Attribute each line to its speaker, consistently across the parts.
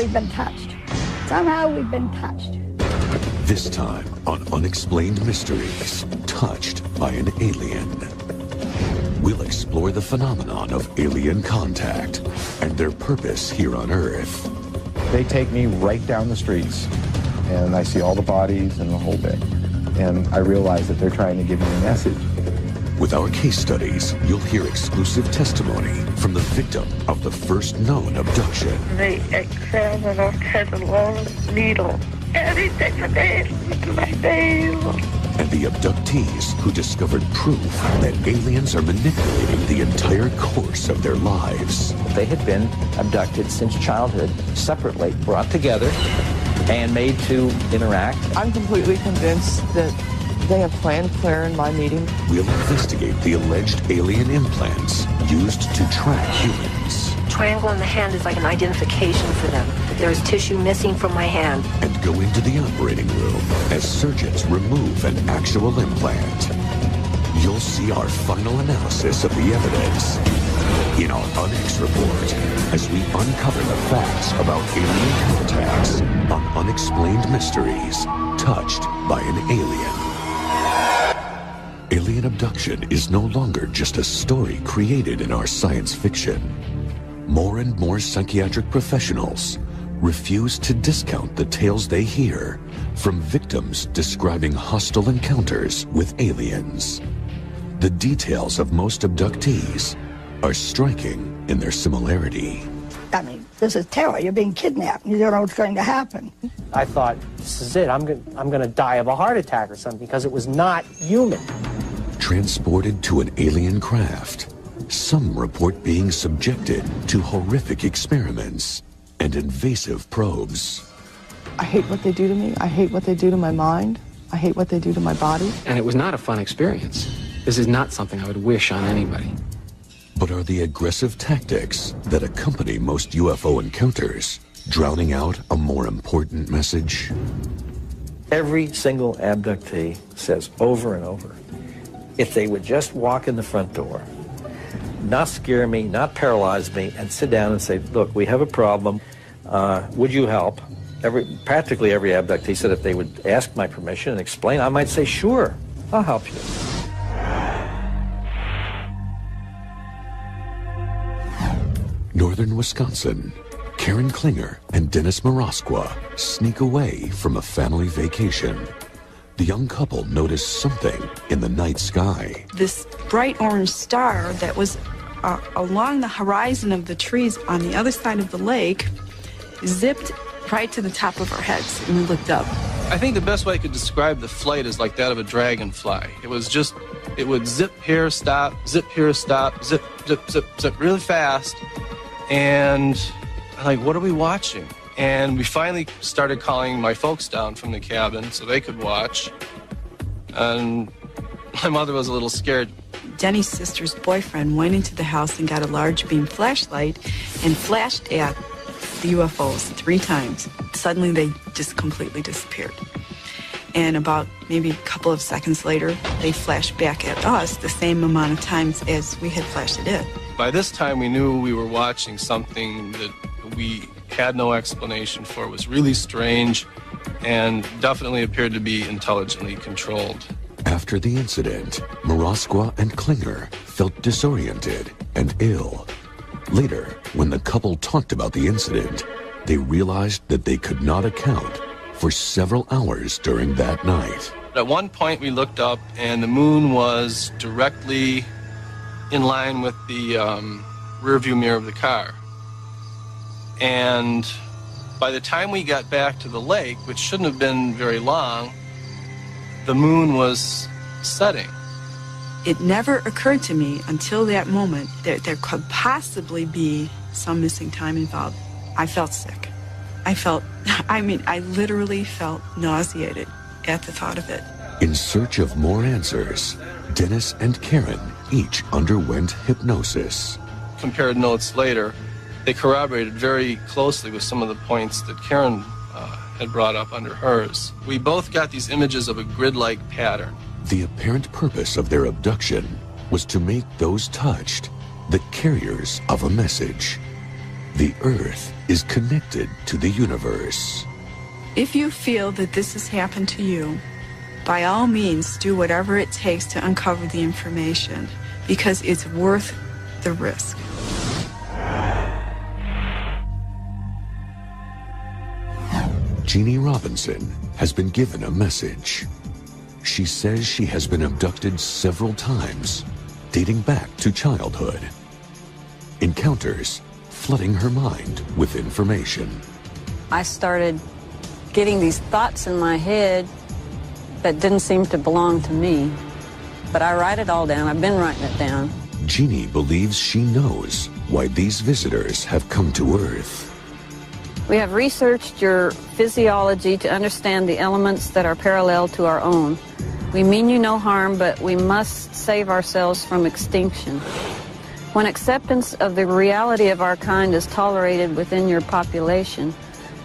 Speaker 1: We've been touched. Somehow we've been touched.
Speaker 2: This time on Unexplained Mysteries, touched by an alien. We'll explore the phenomenon of alien contact and their purpose here on Earth.
Speaker 3: They take me right down the streets, and I see all the bodies and the whole bit. And I realize that they're trying to give me a message.
Speaker 2: With our case studies, you'll hear exclusive testimony from the victim of the first known abduction.
Speaker 4: They examined us, had a long needle, and he took the nail into my nail.
Speaker 2: And the abductees who discovered proof that aliens are manipulating the entire course of their lives.
Speaker 5: They had been abducted since childhood, separately, brought together, and made to interact.
Speaker 6: I'm completely convinced that they have planned Claire and my meeting.
Speaker 2: We'll investigate the alleged alien implants used to track humans.
Speaker 7: Triangle in the hand is like an identification for them. There's tissue missing from my hand.
Speaker 2: And go into the operating room as surgeons remove an actual implant. You'll see our final analysis of the evidence in our UNX report as we uncover the facts about alien contacts on Unexplained Mysteries, touched by an alien. Alien abduction is no longer just a story created in our science fiction. More and more psychiatric professionals refuse to discount the tales they hear from victims describing hostile encounters with aliens. The details of most abductees are striking in their similarity.
Speaker 1: I mean, this is terror. You're being kidnapped. You don't know what's going to happen.
Speaker 8: I thought, this is it. I'm going to die of a heart attack or something because it was not human.
Speaker 2: Transported to an alien craft, some report being subjected to horrific experiments and invasive probes.
Speaker 6: I hate what they do to me. I hate what they do to my mind. I hate what they do to my body.
Speaker 9: And it was not a fun experience. This is not something I would wish on anybody.
Speaker 2: But are the aggressive tactics that accompany most UFO encounters drowning out a more important message?
Speaker 5: Every single abductee says over and over, if they would just walk in the front door, not scare me, not paralyze me, and sit down and say, look, we have a problem, would you help? Practically every abductee said if they would ask my permission and explain, I might say, sure, I'll help you.
Speaker 2: Northern Wisconsin, Karen Klinger and Dennis Marosqua sneak away from a family vacation. The young couple noticed something in the night sky.
Speaker 10: This bright orange star that was along the horizon of the trees on the other side of the lake zipped right to the top of our heads, and we looked up.
Speaker 11: I think the best way I could describe the flight is like that of a dragonfly. It was just, it would zip here, stop, zip here, stop, zip, zip, zip, zip really fast. And I'm like, what are we watching? And we finally started calling my folks down from the cabin so they could watch. And my mother was a little scared.
Speaker 10: Denny's sister's boyfriend went into the house and got a large beam flashlight and flashed at the UFOs 3 times. Suddenly they just completely disappeared. And about maybe a couple of seconds later, they flashed back at us the same amount of times as we had flashed at it.
Speaker 11: By this time, we knew we were watching something that we had no explanation for. It was really strange and definitely appeared to be intelligently controlled.
Speaker 2: After the incident, Marosqua and Klinger felt disoriented and ill. Later, when the couple talked about the incident, they realized that they could not account for several hours during that night.
Speaker 11: At one point, we looked up, and the moon was directly in line with the rearview mirror of the car. And by the time we got back to the lake, which shouldn't have been very long, the moon was setting.
Speaker 10: It never occurred to me until that moment that there could possibly be some missing time involved. I felt sick. I literally felt nauseated at the thought of it.
Speaker 2: In search of more answers, Dennis and Karen each underwent hypnosis.
Speaker 11: Compared notes later, they corroborated very closely with some of the points that Karen had brought up under hers. We both got these images of a grid-like pattern.
Speaker 2: The apparent purpose of their abduction was to make those touched the carriers of a message. The Earth is connected to the universe.
Speaker 10: If you feel that this has happened to you, by all means, do whatever it takes to uncover the information, because it's worth the risk.
Speaker 2: Jeannie Robinson has been given a message. She says she has been abducted several times, dating back to childhood. Encounters flooding her mind with information.
Speaker 12: I started getting these thoughts in my head that didn't seem to belong to me. But I write it all down. I've been writing it down.
Speaker 2: Jeannie believes she knows why these visitors have come to Earth.
Speaker 12: We have researched your physiology to understand the elements that are parallel to our own. We mean you no harm, but we must save ourselves from extinction. When acceptance of the reality of our kind is tolerated within your population,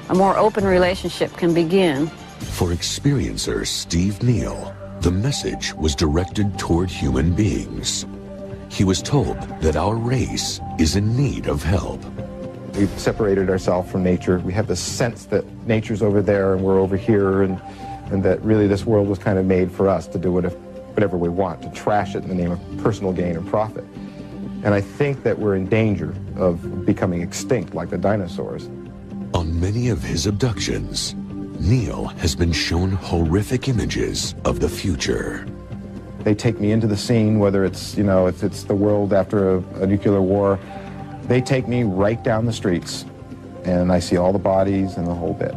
Speaker 12: a more open relationship can begin.
Speaker 2: For experiencer Steve Neal, the message was directed toward human beings. He was told that our race is in need of help.
Speaker 3: We've separated ourselves from nature. We have this sense that nature's over there and we're over here, and that really this world was kind of made for us to do whatever we want, to trash it in the name of personal gain or profit. And I think that we're in danger of becoming extinct like the dinosaurs.
Speaker 2: On many of his abductions, Neal has been shown horrific images of the future.
Speaker 3: They take me into the scene, whether it's, if it's the world after a nuclear war, they take me right down the streets, and I see all the bodies and the whole bit.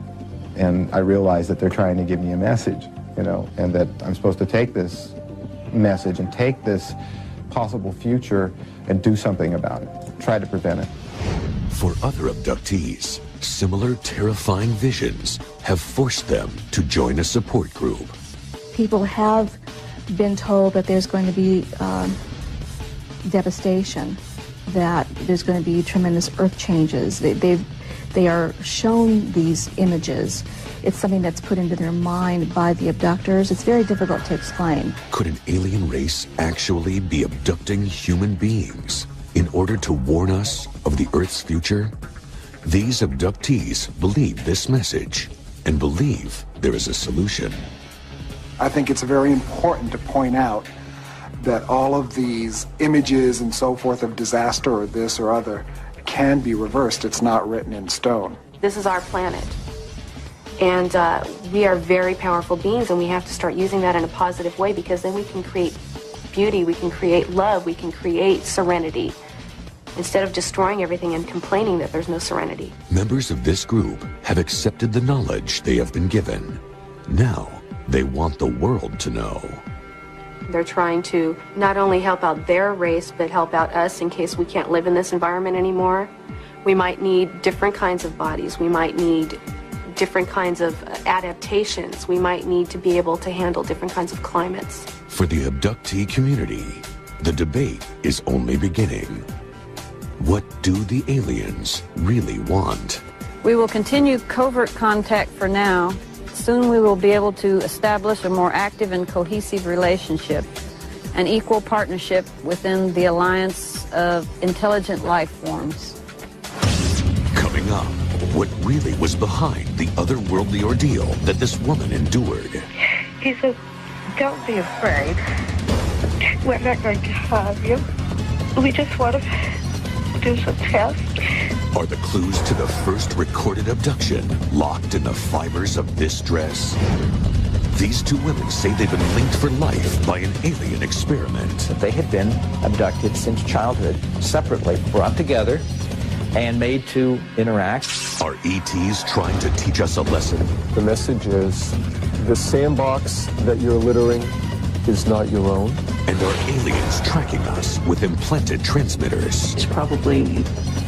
Speaker 3: And I realize that they're trying to give me a message, and that I'm supposed to take this message and take this possible future and do something about it, try to prevent it.
Speaker 2: For other abductees, similar terrifying visions have forced them to join a support group.
Speaker 13: People have been told that there's going to be devastation, that there's going to be tremendous earth changes. They are shown these images. It's something that's put into their mind by the abductors. It's very difficult to explain.
Speaker 2: Could an alien race actually be abducting human beings in order to warn us of the Earth's future? These abductees believe this message and believe there is a solution.
Speaker 14: I think it's very important to point out that all of these images and so forth of disaster or this or other can be reversed. It's not written in stone.
Speaker 7: This is our planet. And we are very powerful beings, and we have to start using that in a positive way, because then we can create beauty, we can create love, we can create serenity, instead of destroying everything and complaining that there's no serenity.
Speaker 2: Members of this group have accepted the knowledge they have been given. Now, they want the world to know.
Speaker 7: They're trying to not only help out their race, but help out us in case we can't live in this environment anymore. We might need different kinds of bodies. We might need different kinds of adaptations. We might need to be able to handle different kinds of climates.
Speaker 2: For the abductee community, the debate is only beginning. What do the aliens really want?
Speaker 12: We will continue covert contact for now. Soon we will be able to establish a more active and cohesive relationship, an equal partnership within the alliance of intelligent life forms.
Speaker 2: Coming up, what really was behind the otherworldly ordeal that this woman endured.
Speaker 4: He said, don't be afraid. We're not going to harm you. We just want to do some tests.
Speaker 2: Are the clues to the first recorded abduction locked in the fibers of this dress? These two women say they've been linked for life by an alien experiment.
Speaker 5: They had been abducted since childhood, separately, brought together, and made to interact.
Speaker 2: Are ETs trying to teach us a lesson?
Speaker 15: The message is, the sandbox that you're littering is not your own.
Speaker 2: And are aliens tracking us with implanted transmitters?
Speaker 16: It's probably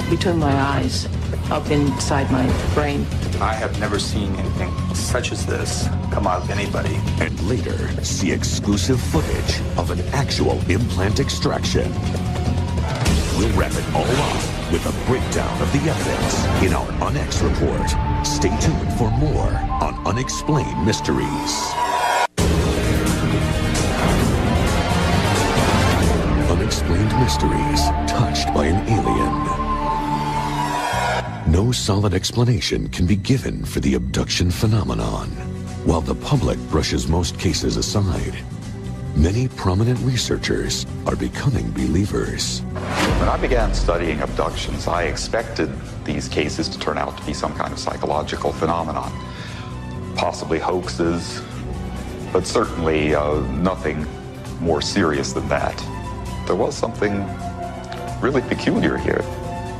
Speaker 16: between my eyes, up inside my brain.
Speaker 17: I have never seen anything such as this come out of anybody.
Speaker 2: And later, see exclusive footage of an actual implant extraction. We'll wrap it all up with a breakdown of the evidence in our UnX report. Stay tuned for more on Unexplained Mysteries. Unexplained Mysteries, touched by an alien. No solid explanation can be given for the abduction phenomenon. While the public brushes most cases aside, many prominent researchers are becoming believers.
Speaker 18: When I began studying abductions, I expected these cases to turn out to be some kind of psychological phenomenon, possibly hoaxes, but certainly nothing more serious than that. There was something really peculiar here.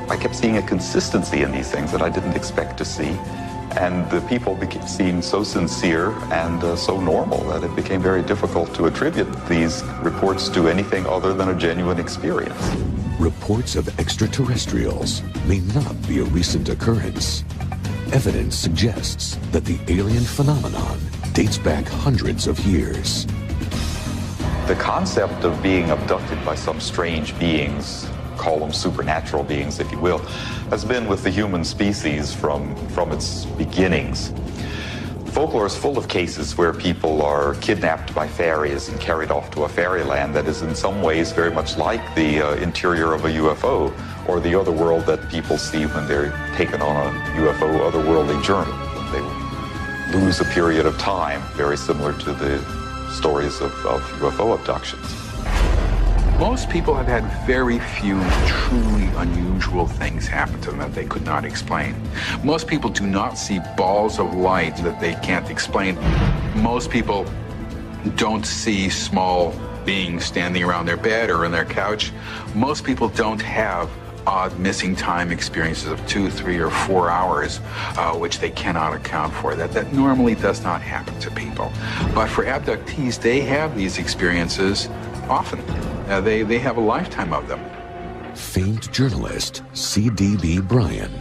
Speaker 18: I kept seeing a consistency in these things that I didn't expect to see. And the people seemed so sincere and so normal that it became very difficult to attribute these reports to anything other than a genuine experience.
Speaker 2: Reports of extraterrestrials may not be a recent occurrence. Evidence suggests that the alien phenomenon dates back hundreds of years.
Speaker 18: The concept of being abducted by some strange beings, call them supernatural beings if you will, has been with the human species from its beginnings. Folklore is full of cases where people are kidnapped by fairies and carried off to a fairyland that is in some ways very much like the interior of a UFO or the other world that people see when they're taken on a UFO otherworldly journey. They lose a period of time, very similar to the stories of UFO abductions.
Speaker 19: Most people have had very few truly unusual things happen to them that they could not explain. Most people do not see balls of light that they can't explain. Most people don't see small beings standing around their bed or on their couch. Most people don't have odd missing time experiences of 2, 3, or 4 hours, which they cannot account for. That normally does not happen to people. But for abductees, they have these experiences often. They have a lifetime of them.
Speaker 2: Famed journalist C.D.B. Bryan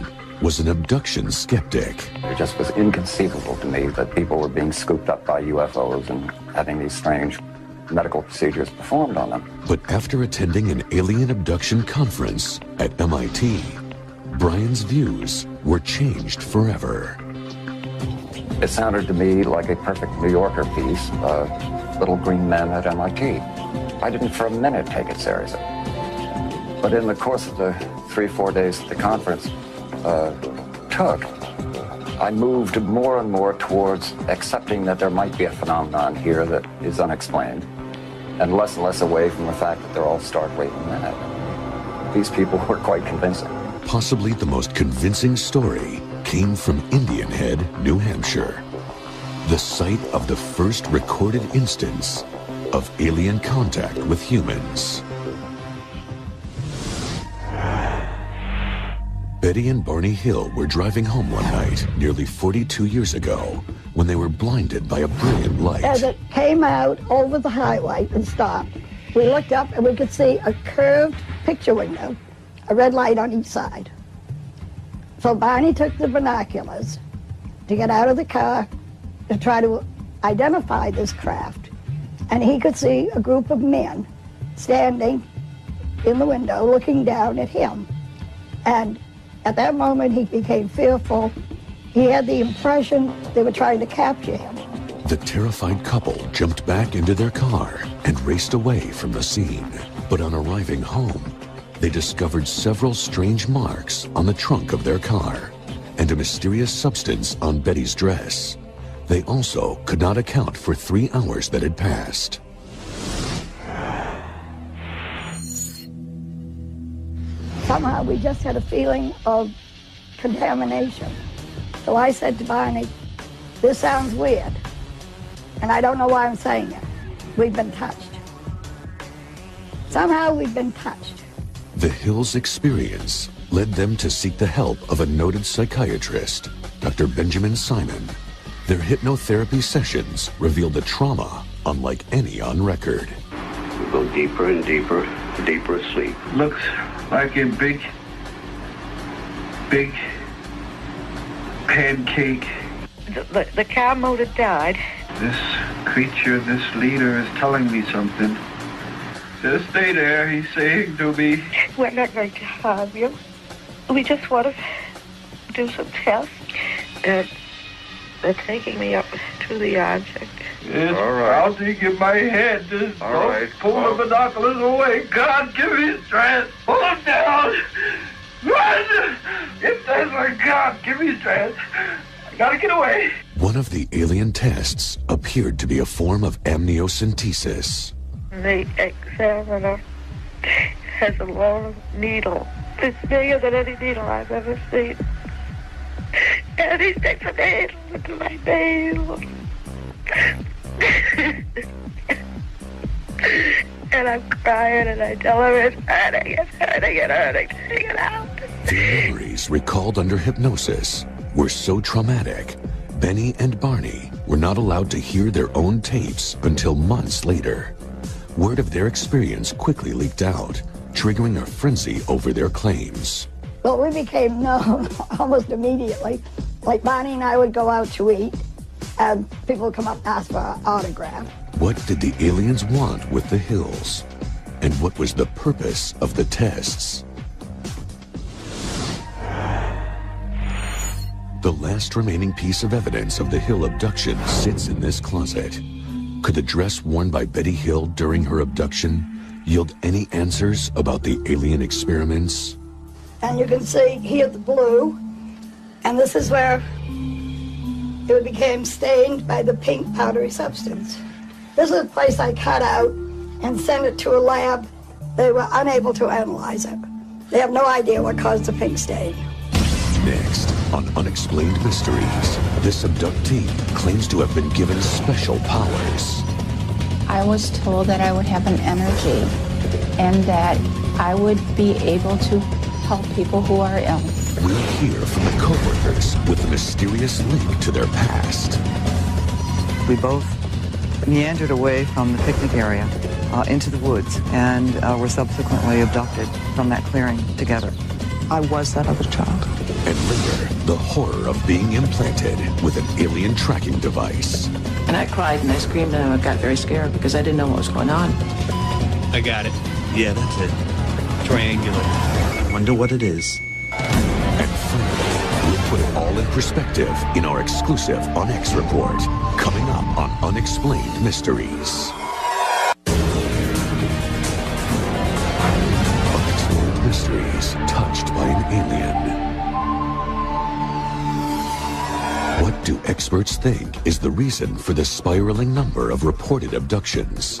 Speaker 2: was an abduction skeptic.
Speaker 20: It just was inconceivable to me that people were being scooped up by UFOs and having these strange medical procedures performed on them.
Speaker 2: But after attending an alien abduction conference at MIT, Bryan's views were changed forever.
Speaker 20: It sounded to me like a perfect New Yorker piece, Little Green Men at MIT. I didn't for a minute take it seriously. But in the course of the 3-4 days that the conference took, I moved more and more towards accepting that there might be a phenomenon here that is unexplained, and less away from the fact that they're all starkly mad. These people were quite convincing.
Speaker 2: Possibly the most convincing story came from Indian Head, New Hampshire, the site of the first recorded instance of alien contact with humans. Betty and Barney Hill were driving home one night, nearly 42 years ago, when they were blinded by a brilliant light.
Speaker 1: As it came out over the highway and stopped, we looked up and we could see a curved picture window, a red light on each side. So Barney took the binoculars to get out of the car to try to identify this craft. And he could see a group of men standing in the window looking down at him. And at that moment, he became fearful. He had the impression they were trying to capture him.
Speaker 2: The terrified couple jumped back into their car and raced away from the scene. But on arriving home, they discovered several strange marks on the trunk of their car and a mysterious substance on Betty's dress. They also could not account for 3 hours that had passed.
Speaker 1: Somehow we just had a feeling of contamination. So I said to Barney, this sounds weird. And I don't know why I'm saying it. We've been touched. Somehow we've been touched.
Speaker 2: The Hills' experience led them to seek the help of a noted psychiatrist, Dr. Benjamin Simon. Their hypnotherapy sessions revealed a trauma unlike any on record.
Speaker 21: We go deeper and deeper, deeper asleep.
Speaker 22: Looks like a big pancake.
Speaker 4: The car motor died.
Speaker 22: This creature, this leader is telling me something. Just stay there, he's saying to me.
Speaker 4: We're not going to harm you. We just want to do some tests. They're taking me up to the object.
Speaker 22: Yes, all right. I'll take in my head. Just pull the binoculars away. God, give me strength. Pull them down. Run! It does, my God, give me strength. I gotta get away.
Speaker 2: One of the alien tests appeared to be a form of amniocentesis.
Speaker 4: The examiner has a long needle. It's bigger than any needle I've ever seen. And he sticks a needle into my nail. And I'm crying and I tell him it's hurting, it's hurting, it's hurting. Take it out.
Speaker 2: Their memories recalled under hypnosis were so traumatic, Benny and Barney were not allowed to hear their own tapes until months later. Word of their experience quickly leaked out, triggering a frenzy over their claims.
Speaker 1: Well, we became known almost immediately. Like Bonnie and I would go out to eat, and people would come up and ask for an autograph.
Speaker 2: What did the aliens want with the hills? And what was the purpose of the tests? The last remaining piece of evidence of the Hill abduction sits in this closet. Could the dress worn by Betty Hill during her abduction yield any answers about the alien experiments?
Speaker 1: And you can see here the blue, and this is where it became stained by the pink powdery substance. This is a place I cut out and sent it to a lab. They were unable to analyze it. They have no idea what caused the pink stain.
Speaker 2: Next, on Unexplained Mysteries, this abductee claims to have been given special powers.
Speaker 6: I was told that I would have an energy and that I would be able to help people who are ill.
Speaker 2: We'll hear from the co-workers with the mysterious link to their past.
Speaker 8: We both meandered away from the picnic area into the woods and were subsequently abducted from that clearing together. I was that other child.
Speaker 2: And later, the horror of being implanted with an alien tracking device.
Speaker 16: And I cried and I screamed and I got very scared because I didn't know what was going on.
Speaker 23: I got it. Yeah, that's it. Triangular. Wonder what it is.
Speaker 2: And finally, we'll put it all in perspective in our exclusive On X report, coming up on Unexplained Mysteries. Unexplained Mysteries, touched by an alien. What do experts think is the reason for the spiraling number of reported abductions?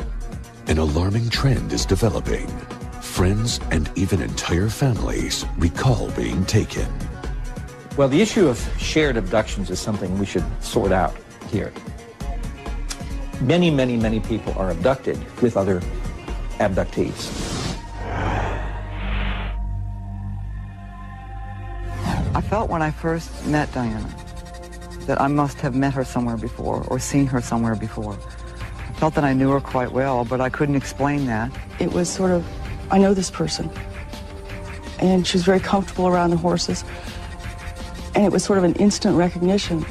Speaker 2: An alarming trend is developing. Friends and even entire families recall being taken.
Speaker 5: Well, the issue of shared abductions is something we should sort out here. Many, many, many people are abducted with other abductees.
Speaker 8: I felt when I first met Diana that I must have met her somewhere before or seen her somewhere before. I felt that I knew her quite well, but I couldn't explain that.
Speaker 10: It was sort of, I know this person. And she was very comfortable around the horses. And it was sort of an instant recognition.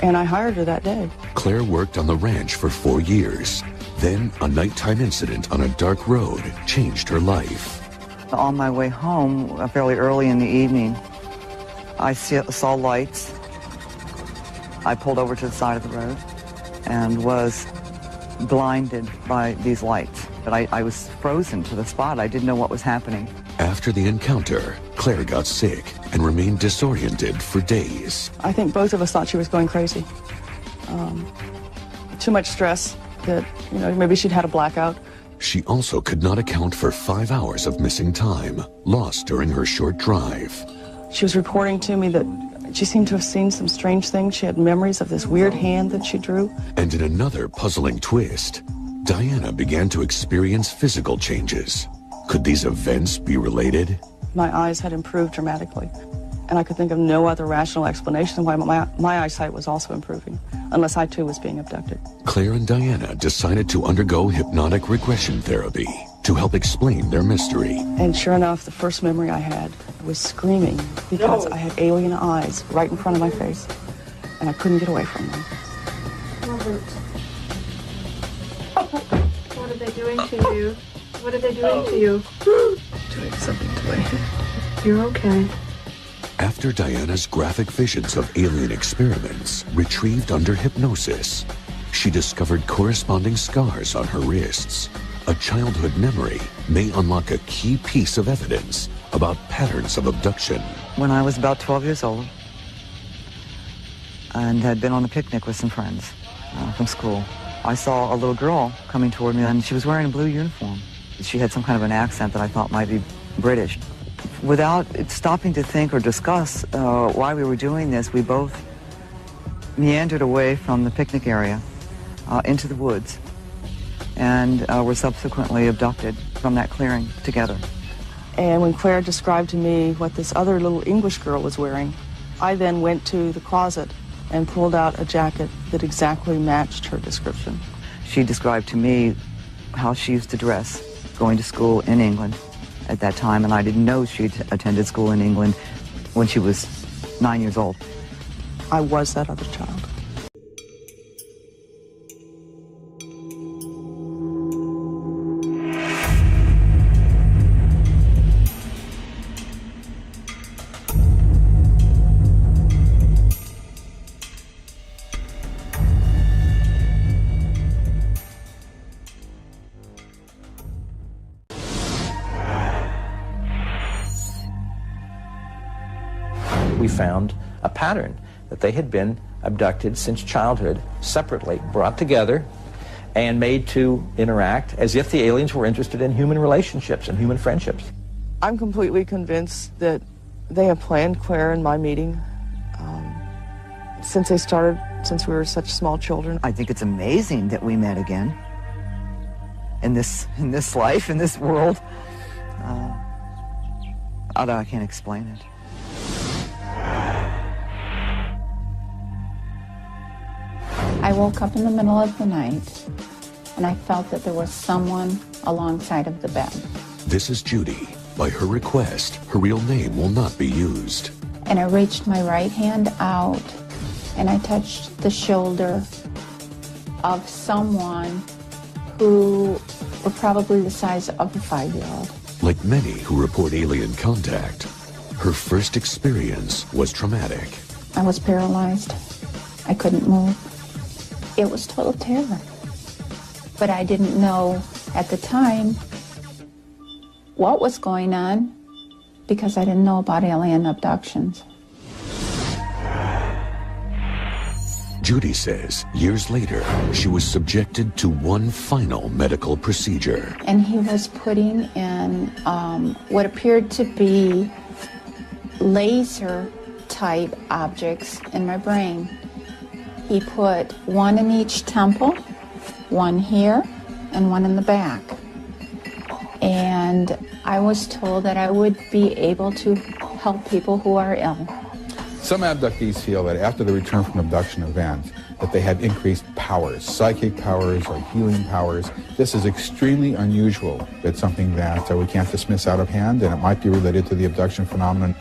Speaker 10: And I hired her that day.
Speaker 2: Claire worked on the ranch for 4 years. Then a nighttime incident on a dark road changed her life.
Speaker 8: On my way home, fairly early in the evening, I saw lights. I pulled over to the side of the road and was blinded by these lights. But I was frozen to the spot. I didn't know what was happening.
Speaker 2: After the encounter, Claire got sick and remained disoriented for days.
Speaker 10: I think both of us thought she was going crazy. Too much stress that, maybe she'd had a blackout.
Speaker 2: She also could not account for 5 hours of missing time, lost during her short drive.
Speaker 10: She was reporting to me that she seemed to have seen some strange things. She had memories of this weird hand that she drew.
Speaker 2: And in another puzzling twist, Diana began to experience physical changes. Could these events be related?
Speaker 10: My eyes had improved dramatically, and I could think of no other rational explanation why my eyesight was also improving, unless I too was being abducted.
Speaker 2: Claire and Diana decided to undergo hypnotic regression therapy to help explain their mystery.
Speaker 10: And sure enough, the first memory I had was screaming because I had alien eyes right in front of my face, and I couldn't get away from them.
Speaker 24: Robert. What are they doing to you? What are they doing to you?
Speaker 10: Doing something to my head.
Speaker 24: You're okay.
Speaker 2: After Diana's graphic visions of alien experiments retrieved under hypnosis, she discovered corresponding scars on her wrists. A childhood memory may unlock a key piece of evidence about patterns of abduction.
Speaker 8: When I was about 12 years old and had been on a picnic with some friends from school, I saw a little girl coming toward me, and she was wearing a blue uniform. She had some kind of an accent that I thought might be British. Without stopping to think or discuss why we were doing this, we both meandered away from the picnic area into the woods, and were subsequently abducted from that clearing together.
Speaker 3: And when Claire described to me what this other little English girl was wearing, I then went to the closet and pulled out a jacket that exactly matched her description.
Speaker 8: She described to me how she used to dress going to school in England at that time, and I didn't know she'd attended school in England when she was 9 years old.
Speaker 3: I was that other child.
Speaker 5: We found a pattern that they had been abducted since childhood, separately, brought together, and made to interact as if the aliens were interested in human relationships and human friendships.
Speaker 3: I'm completely convinced that they have planned Claire and my meeting since we were such small children.
Speaker 8: I think it's amazing that we met again in this life, in this world. Although I can't explain it.
Speaker 6: I woke up in the middle of the night, and I felt that there was someone alongside of the bed.
Speaker 2: This is Judy. By her request, her real name will not be used.
Speaker 6: And I reached my right hand out, and I touched the shoulder of someone who were probably the size of a 5-year-old.
Speaker 2: Like many who report alien contact, her first experience was traumatic.
Speaker 6: I was paralyzed. I couldn't move. It was total terror. But I didn't know at the time what was going on because I didn't know about alien abductions.
Speaker 2: Judy says years later, she was subjected to one final medical procedure.
Speaker 6: And he was putting in what appeared to be laser-type objects in my brain. He put one in each temple, one here, and one in the back. And I was told that I would be able to help people who are ill.
Speaker 19: Some abductees feel that after the return from abduction event, that they have increased powers, psychic powers or healing powers. This is extremely unusual. It's something that we can't dismiss out of hand, and it might be related to the abduction phenomenon.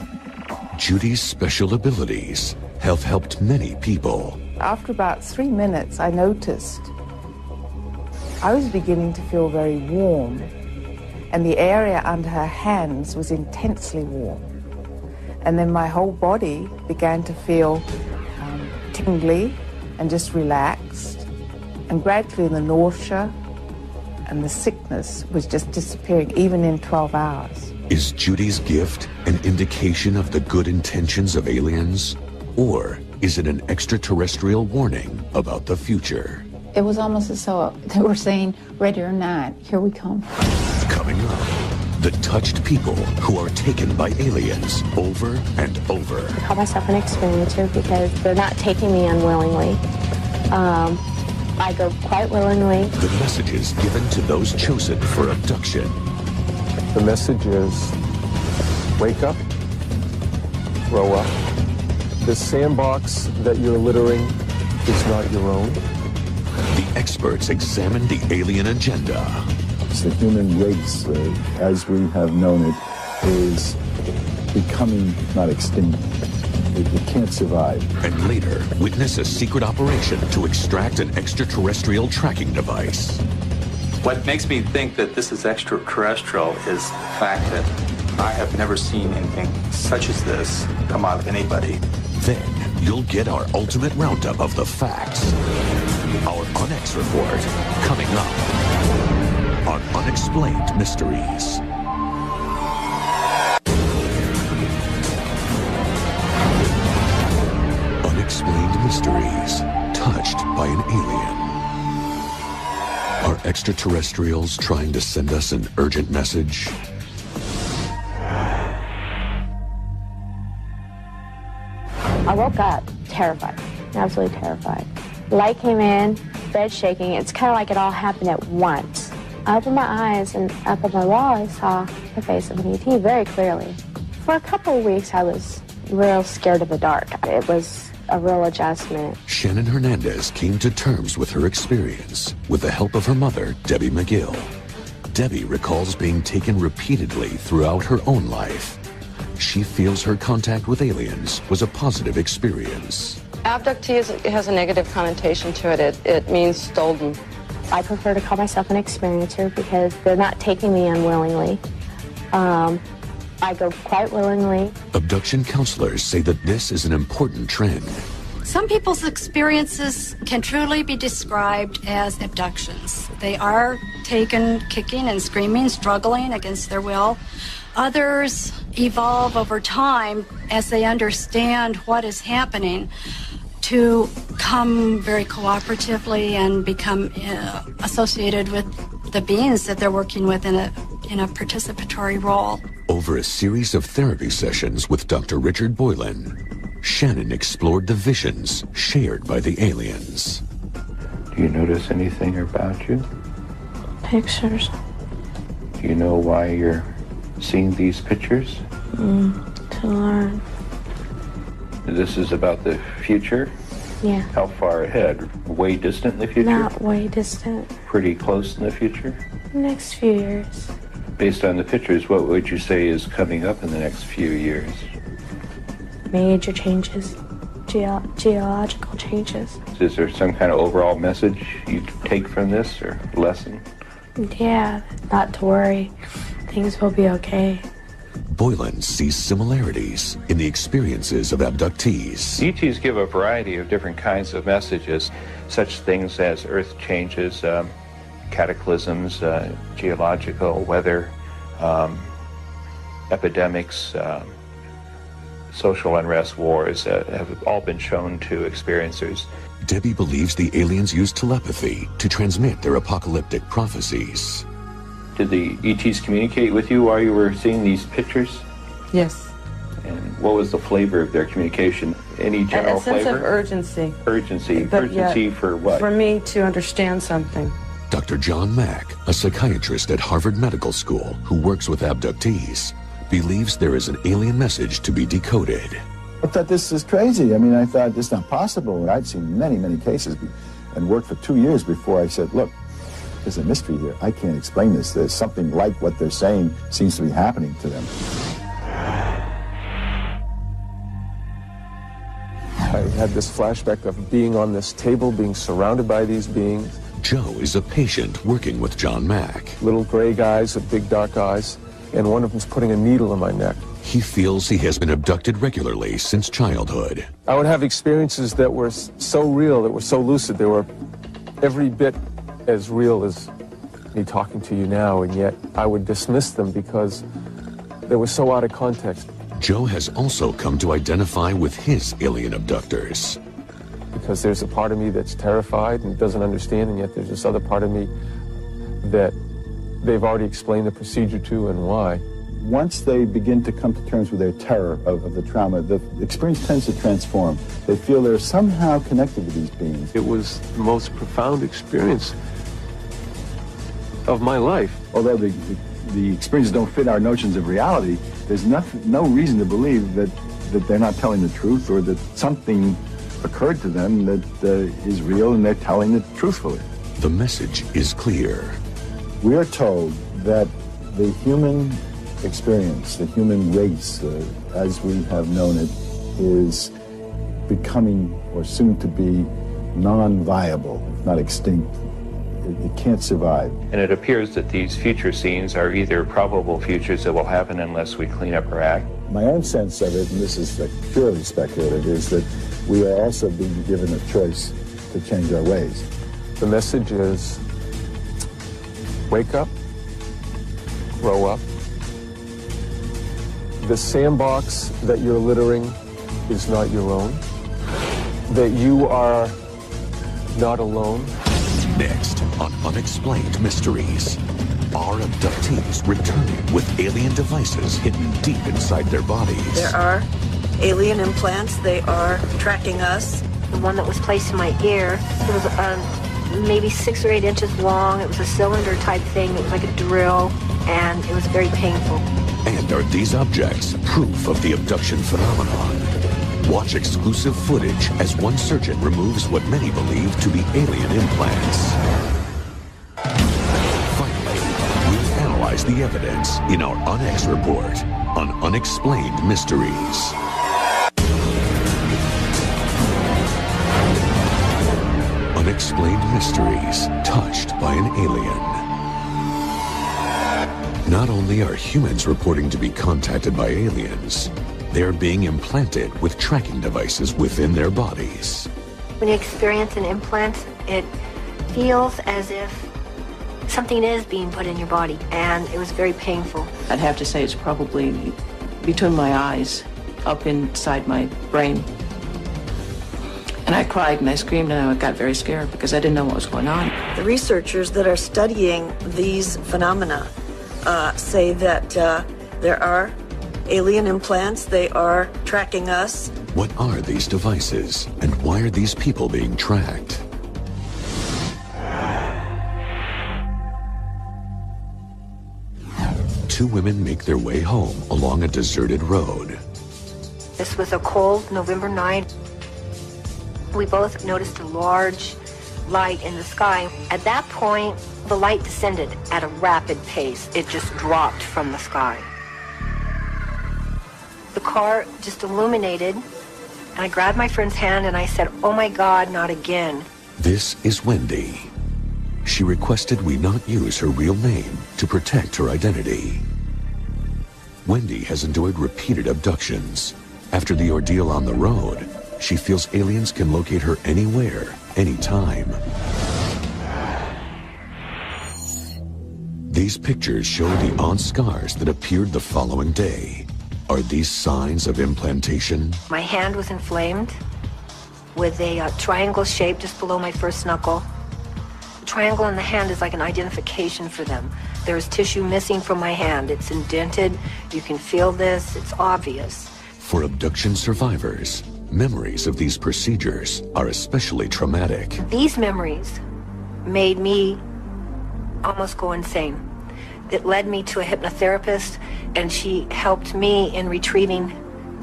Speaker 2: Judy's special abilities have helped many people.
Speaker 3: After about 3 minutes, I noticed I was beginning to feel very warm, and the area under her hands was intensely warm. And then my whole body began to feel tingly and just relaxed. And gradually the nausea and the sickness was just disappearing, even in 12 hours.
Speaker 2: Is Judy's gift an indication of the good intentions of aliens? Or is it an extraterrestrial warning about the future?
Speaker 6: It was almost as though they were saying, ready or not, here we come.
Speaker 2: Coming up, the touched people who are taken by aliens over and over.
Speaker 9: I call myself an experiencer because they're not taking me unwillingly. I go quite willingly.
Speaker 2: The messages given to those chosen for abduction.
Speaker 15: The message is, wake up, grow up. The sandbox that you're littering is not your own.
Speaker 2: The experts examine the alien agenda.
Speaker 11: The human race, as we have known it, is becoming not extinct. It can't survive.
Speaker 2: And later, witness a secret operation to extract an extraterrestrial tracking device.
Speaker 17: What makes me think that this is extraterrestrial is the fact that I have never seen anything such as this come out of anybody.
Speaker 2: Then you'll get our ultimate roundup of the facts. Our Onyx report coming up on Unexplained Mysteries. mysteries, touched by an alien. Are extraterrestrials trying to send us an urgent message?
Speaker 9: I woke up terrified, absolutely terrified. Light came in, bed shaking. It's kind of like it all happened at once. I opened my eyes, and up on my wall, I saw the face of an ET very clearly. For a couple of weeks, I was real scared of the dark. It was a real adjustment.
Speaker 2: Shannon Hernandez came to terms with her experience with the help of her mother, Debbie McGill. Debbie recalls being taken repeatedly throughout her own life. She feels her contact with aliens was a positive experience.
Speaker 7: Abductee has a negative connotation to it. It means stolen.
Speaker 9: I prefer to call myself an experiencer because they're not taking me unwillingly. I go quite willingly.
Speaker 2: Abduction counselors say that this is an important trend.
Speaker 12: Some people's experiences can truly be described as abductions. They are taken kicking and screaming, struggling against their will. Others evolve over time as they understand what is happening to come very cooperatively and become associated with the beings that they're working with in a participatory role.
Speaker 2: Over a series of therapy sessions with Dr. Richard Boylan, Shannon explored the visions shared by the aliens.
Speaker 22: Do you notice anything about you?
Speaker 9: Pictures.
Speaker 22: Do you know why you're seeing these pictures?
Speaker 9: To learn.
Speaker 22: This is about the future?
Speaker 9: Yeah.
Speaker 22: How far ahead? Way distant in the future?
Speaker 9: Not way distant.
Speaker 22: Pretty close in the future?
Speaker 9: Next few years.
Speaker 22: Based on the pictures, what would you say is coming up in the next few years?
Speaker 9: Major changes. Geological changes.
Speaker 22: Is there some kind of overall message you take from this or lesson?
Speaker 9: Yeah, not to worry. Things will be okay.
Speaker 2: Boylan sees similarities in the experiences of abductees.
Speaker 22: ETs give a variety of different kinds of messages, such things as earth changes, cataclysms, geological weather, epidemics, social unrest, wars have all been shown to experiencers.
Speaker 2: Debbie believes the aliens use telepathy to transmit their apocalyptic prophecies.
Speaker 22: Did the ETs communicate with you while you were seeing these pictures?
Speaker 7: Yes.
Speaker 22: And what was the flavor of their communication? Any general flavor?
Speaker 7: A sense of urgency.
Speaker 22: Urgency.
Speaker 7: But
Speaker 22: urgency for what?
Speaker 7: For me to understand something.
Speaker 2: Dr. John Mack, a psychiatrist at Harvard Medical School who works with abductees, believes there is an alien message to be decoded.
Speaker 11: I thought this is crazy. I mean, I thought this is not possible. I'd seen many, many cases and worked for 2 years before I said, look, there's a mystery here. I can't explain this. There's something like what they're saying seems to be happening to them.
Speaker 15: I had this flashback of being on this table, being surrounded by these beings.
Speaker 2: Joe is a patient working with John Mack.
Speaker 15: Little gray guys with big dark eyes, and one of them's putting a needle in my neck.
Speaker 2: He feels he has been abducted regularly since childhood.
Speaker 15: I would have experiences that were so real, that were so lucid, they were every bit as real as me talking to you now, and yet I would dismiss them because they were so out of context.
Speaker 2: Joe has also come to identify with his alien abductors.
Speaker 15: Because there's a part of me that's terrified and doesn't understand, and yet there's this other part of me that they've already explained the procedure to and why.
Speaker 11: Once they begin to come to terms with their terror of the trauma, the experience tends to transform. They feel they're somehow connected to these beings.
Speaker 15: It was the most profound experience of my life.
Speaker 11: Although the experiences don't fit our notions of reality, there's no reason to believe that they're not telling the truth, or that something occurred to them that is real and they're telling it truthfully.
Speaker 2: The message is clear.
Speaker 11: We are told that the human experience, the human race, as we have known it, is becoming, or soon to be, non-viable, if not extinct. It can't survive.
Speaker 22: And it appears that these future scenes are either probable futures that will happen unless we clean up our act.
Speaker 11: My own sense of it, and this is purely speculative, is that we are also being given a choice to change our ways.
Speaker 15: The message is, wake up, grow up. The sandbox that you're littering is not your own. that you are not alone.
Speaker 2: Next on Unexplained Mysteries, are abductees returning with alien devices hidden deep inside their bodies?
Speaker 13: There are alien implants. They are tracking us.
Speaker 9: The one that was placed in my ear, it was maybe 6 or 8 inches long. It was a cylinder type thing. It was like a drill, and it was very painful.
Speaker 2: And are these objects proof of the abduction phenomenon? Watch exclusive footage as one surgeon removes what many believe to be alien implants. Finally, we'll analyze the evidence in our UNX report on Unexplained Mysteries. Unexplained Mysteries, touched by an alien. Not only are humans reporting to be contacted by aliens, they're being implanted with tracking devices within their bodies.
Speaker 9: When you experience an implant, it feels as if something is being put in your body, and it was very painful.
Speaker 16: I'd have to say it's probably between my eyes, up inside my brain. And I cried and I screamed and I got very scared because I didn't know what was going on.
Speaker 13: The researchers that are studying these phenomena say that there are alien implants. They are tracking us.
Speaker 2: What are these devices, and why are these people being tracked? Two women make their way home along a deserted road.
Speaker 9: This was a cold November night. We both noticed a large light in the sky. At that point, the light descended at a rapid pace. It just dropped from the sky. The car just illuminated, and I grabbed my friend's hand and I said, "Oh my God, not again."
Speaker 2: This is Wendy. She requested we not use her real name to protect her identity. Wendy has endured repeated abductions. After the ordeal on the road, she feels aliens can locate her anywhere, anytime. These pictures show the odd scars that appeared the following day. Are these signs of implantation?
Speaker 9: My hand was inflamed with a triangle shape just below my first knuckle. The triangle in the hand is like an identification for them. There's tissue missing from my hand. It's indented. You can feel this. It's obvious.
Speaker 2: For abduction survivors, memories of these procedures are especially traumatic.
Speaker 9: These memories made me almost go insane. It led me to a hypnotherapist, and she helped me in retrieving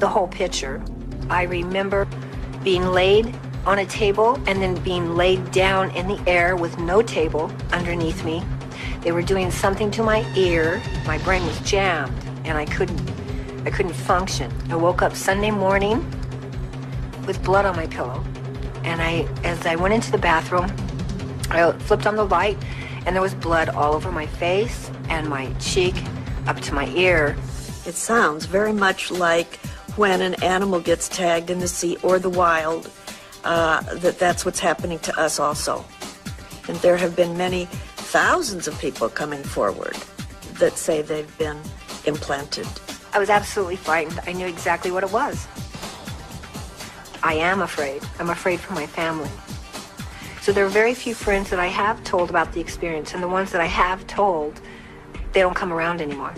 Speaker 9: the whole picture. I remember being laid on a table and then being laid down in the air with no table underneath me. They were doing something to my ear. My brain was jammed, and I couldn't function. I woke up Sunday morning with blood on my pillow, and as I went into the bathroom, I flipped on the light, and there was blood all over my face and my cheek up to my ear.
Speaker 13: It sounds very much like when an animal gets tagged in the sea or the wild, that's what's happening to us also. And there have been many thousands of people coming forward that say they've been implanted.
Speaker 9: I was absolutely frightened. I knew exactly what it was. I am afraid. I'm afraid for my family. So there are very few friends that I have told about the experience, and the ones that I have told, they don't come around anymore.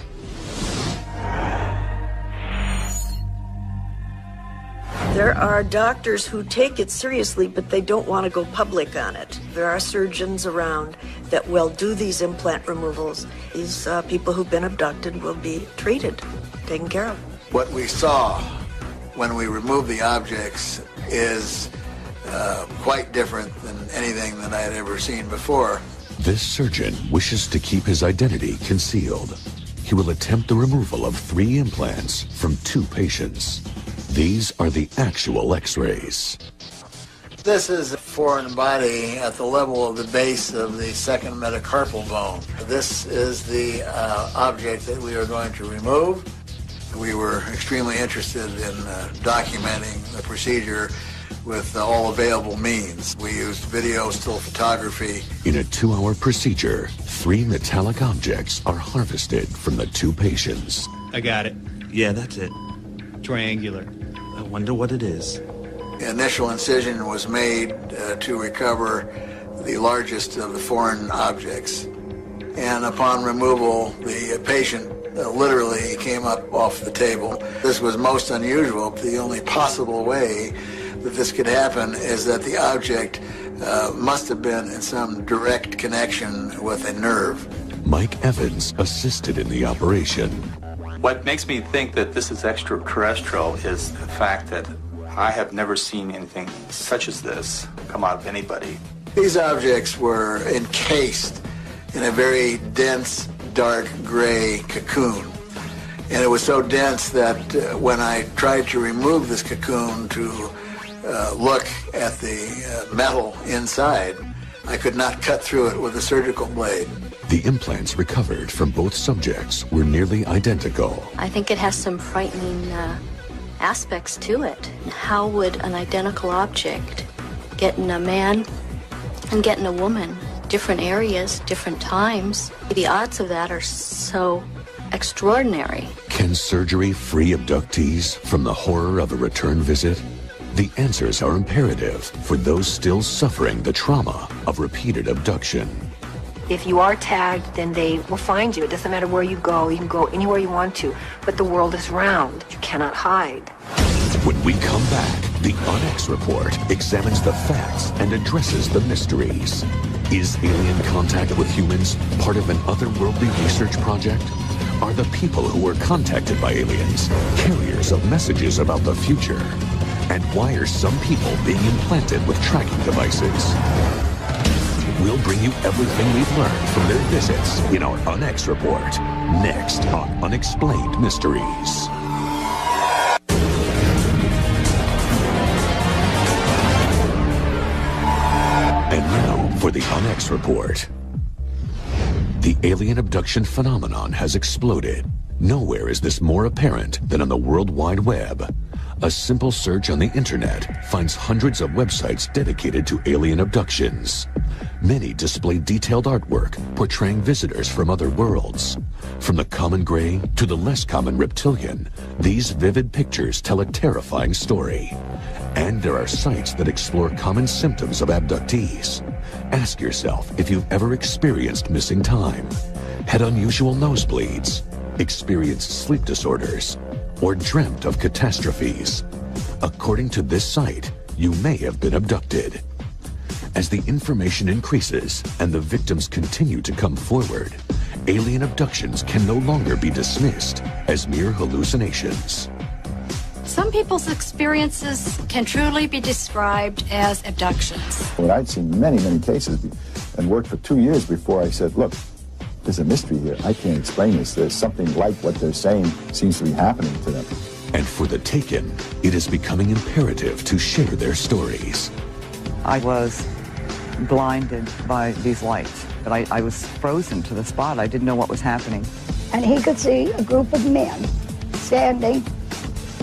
Speaker 13: There are doctors who take it seriously, but they don't want to go public on it. There are surgeons around that will do these implant removals. These people who've been abducted will be treated, taken care of.
Speaker 14: What we saw when we removed the objects is quite different than anything that I had ever seen before.
Speaker 2: This surgeon wishes to keep his identity concealed. He will attempt the removal of 3 implants from 2 patients. These are the actual X-rays.
Speaker 14: This is a foreign body at the level of the base of the second metacarpal bone. This is the object that we are going to remove. We were extremely interested in documenting the procedure with all available means. We used video, still photography.
Speaker 2: In a 2-hour procedure, 3 metallic objects are harvested from the 2 patients.
Speaker 23: I got it. Yeah, that's it. Triangular. I wonder what it is.
Speaker 14: The initial incision was made to recover the largest of the foreign objects. And upon removal, the patient literally came up off the table. This was most unusual. The only possible way that this could happen is that the object must have been in some direct connection with a nerve.
Speaker 2: Mike Evans assisted in the operation.
Speaker 17: What makes me think that this is extraterrestrial is the fact that I have never seen anything such as this come out of anybody.
Speaker 14: These objects were encased in a very dense, dark gray cocoon. And it was so dense that when I tried to remove this cocoon to look at the metal inside, I could not cut through it with a surgical blade.
Speaker 2: The implants recovered from both subjects were nearly identical.
Speaker 4: I think it has some frightening aspects to it. How would an identical object get in a man and get in a woman? Different areas, different times. The odds of that are so extraordinary.
Speaker 2: Can surgery free abductees from the horror of a return visit? The answers are imperative for those still suffering the trauma of repeated abduction.
Speaker 18: If you are tagged, then they will find you. It doesn't matter where you go. You can go anywhere you want to, but the world is round. You cannot hide.
Speaker 2: When we come back, the ONX report examines the facts and addresses the mysteries. Is alien contact with humans part of an otherworldly research project? Are the people who were contacted by aliens carriers of messages about the future? And why are some people being implanted with tracking devices? We'll bring you everything we've learned from their visits in our ONX report, next on Unexplained Mysteries. And now for the ONX report. The alien abduction phenomenon has exploded. Nowhere is this more apparent than on the World Wide Web. A simple search on the internet finds hundreds of websites dedicated to alien abductions. Many display detailed artwork portraying visitors from other worlds. From the common gray to the less common reptilian, these vivid pictures tell a terrifying story. And there are sites that explore common symptoms of abductees. Ask yourself if you've ever experienced missing time, had unusual nosebleeds, experienced sleep disorders, or dreamt of catastrophes. According to this site, you may have been abducted. As the information increases and the victims continue to come forward, alien abductions can no longer be dismissed as mere hallucinations.
Speaker 12: Some people's experiences can truly be described as abductions.
Speaker 11: When I'd seen many, many cases and worked for 2 years before I said, look, there's a mystery here. I can't explain this. There's something like what they're saying seems to be happening to them.
Speaker 2: And for the taken, it is becoming imperative to share their stories.
Speaker 8: I was blinded by these lights, but I was frozen to the spot. I didn't know what was happening.
Speaker 1: And he could see a group of men standing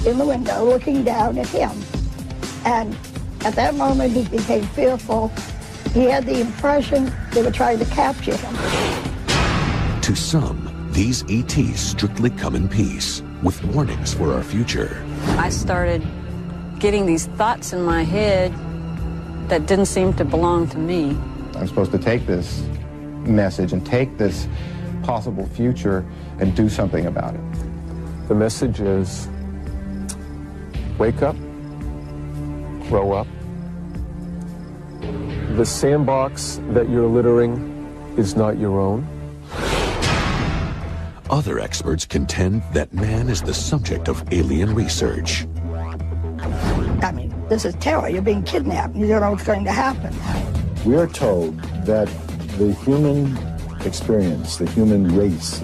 Speaker 1: in the window looking down at him. And at that moment, he became fearful. He had the impression they were trying to capture him.
Speaker 2: To some, these ETs strictly come in peace, with warnings for our future.
Speaker 20: I started getting these thoughts in my head that didn't seem to belong to me.
Speaker 21: I'm supposed to take this message and take this possible future and do something about it.
Speaker 15: The message is, wake up, grow up. The sandbox that you're littering is not your own.
Speaker 2: Other experts contend that man is the subject of alien research.
Speaker 1: I mean, this is terror. You're being kidnapped. You don't know what's going to happen.
Speaker 11: We are told that the human experience, the human race,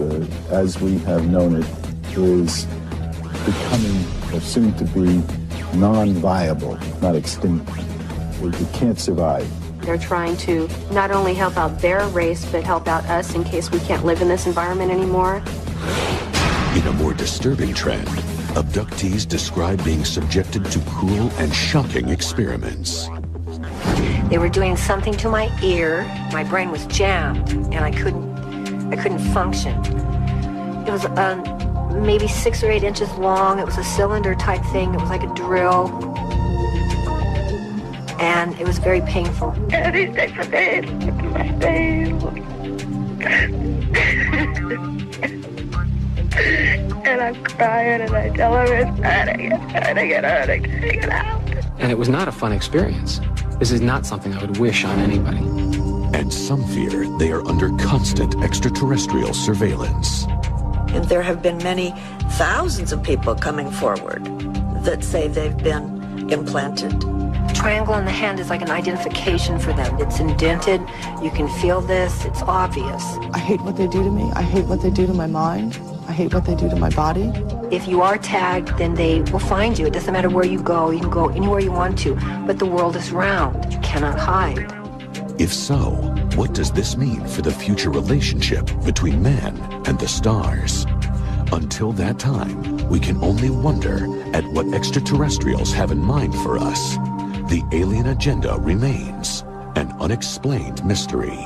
Speaker 11: as we have known it, is becoming or soon to be non-viable, not extinct. We can't survive.
Speaker 9: They're trying to not only help out their race, but help out us in case we can't live in this environment anymore.
Speaker 2: In a more disturbing trend, abductees describe being subjected to cruel and shocking experiments.
Speaker 18: They were doing something to my ear. My brain was jammed, and I couldn't function. It was maybe 6 or 8 inches long. It was a cylinder type thing. It was like a drill. And it was very painful.
Speaker 5: And he sticks a face into my face. And I'm crying and I tell him it's hurting, take it out.
Speaker 10: And it was not a fun experience. This is not something I would wish on anybody.
Speaker 2: And some fear they are under constant extraterrestrial surveillance.
Speaker 13: And there have been many thousands of people coming forward that say they've been implanted.
Speaker 18: Triangle on the hand is like an identification for them. It's indented. You can feel this. It's obvious.
Speaker 19: I hate what they do to me. I hate what they do to my mind. I hate what they do to my body.
Speaker 18: If you are tagged, then they will find you. It doesn't matter where you go. You can go anywhere you want to. But the world is round. You cannot hide.
Speaker 2: If so, what does this mean for the future relationship between man and the stars? Until that time, we can only wonder at what extraterrestrials have in mind for us. The alien agenda remains an unexplained mystery.